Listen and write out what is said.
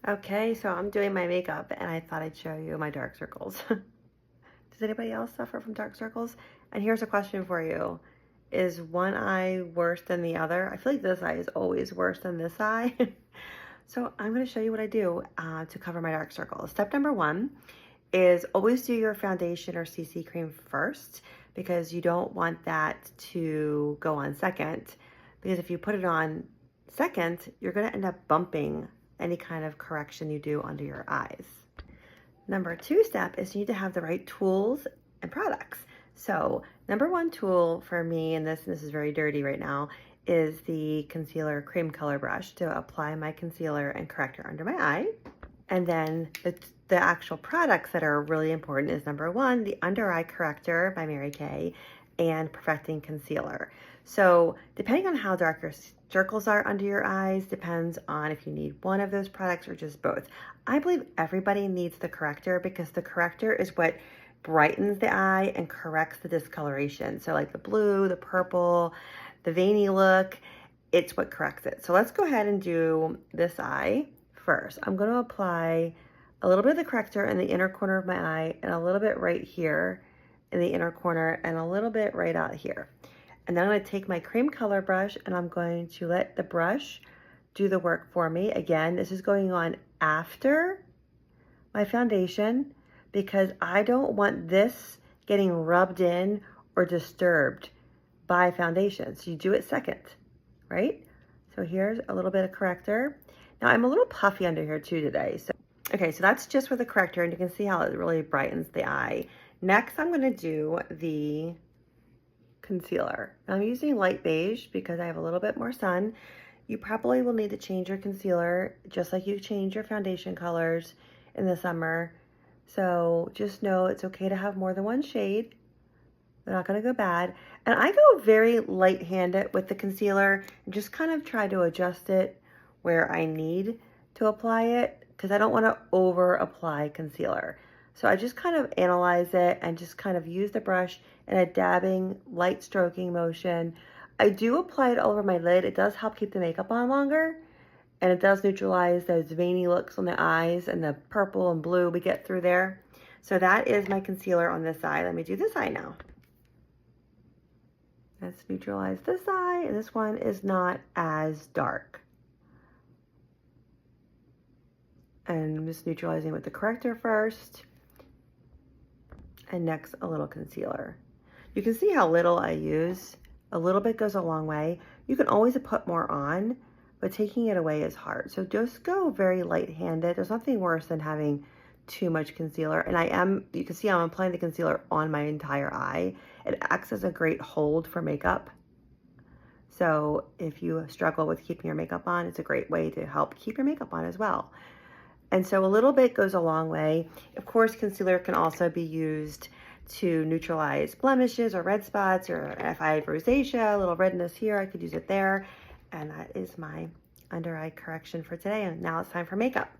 Okay, so I'm doing my makeup and I thought I'd show you my dark circles. Does anybody else suffer from dark circles? And here's a question for you. Is one eye worse than the other? I feel like this eye is always worse than this eye. So I'm going to show you what I do to cover my dark circles. Step number one is always do your foundation or CC cream first because you don't want that to go on second. Because if you put it on second, you're going to end up bumping any kind of correction you do under your eyes. Number two step is you need to have the right tools and products. So number one tool for me, and this is very dirty right now, is the concealer cream color brush to apply my concealer and corrector under my eye. And then the actual products that are really important is number one, the under eye corrector by Mary Kay and perfecting concealer. So depending on how dark your circles are under your eyes depends on if you need one of those products or just both. I believe everybody needs the corrector because the corrector is what brightens the eye and corrects the discoloration. So like the blue, the purple, the veiny look, it's what corrects it. So let's go ahead and do this eye first. I'm going to apply a little bit of the corrector in the inner corner of my eye and a little bit right here in the inner corner and a little bit right out here. And then I'm going to take my cream color brush and I'm going to let the brush do the work for me. Again, this is going on after my foundation because I don't want this getting rubbed in or disturbed by foundation. So you do it second, right? So here's a little bit of corrector. Now I'm a little puffy under here too today. So, okay, so that's just with the corrector and you can see how it really brightens the eye. Next, I'm gonna do the concealer. Now, I'm using light beige because I have a little bit more sun. You probably will need to change your concealer just like you change your foundation colors in the summer. So just know it's okay to have more than one shade. They're not going to go bad. And I go very light-handed with the concealer and just kind of try to adjust it where I need to apply it because I don't want to over-apply concealer. So I just kind of analyze it and just kind of use the brush in a dabbing, light stroking motion. I do apply it all over my lid. It does help keep the makeup on longer. And it does neutralize those veiny looks on the eyes and the purple and blue we get through there. So that is my concealer on this eye. Let me do this eye now. Let's neutralize this eye, and this one is not as dark. And I'm just neutralizing with the corrector first. And next, a little concealer. You can see how little I use. A little bit goes a long way. You can always put more on, but taking it away is hard. So just go very light-handed. There's nothing worse than having too much concealer. And you can see I'm applying the concealer on my entire eye. It acts as a great hold for makeup. So if you struggle with keeping your makeup on, it's a great way to help keep your makeup on as well. And so a little bit goes a long way. Of course, concealer can also be used to neutralize blemishes or red spots, or if I have rosacea, a little redness here, I could use it there. And that is my under eye correction for today. And now it's time for makeup.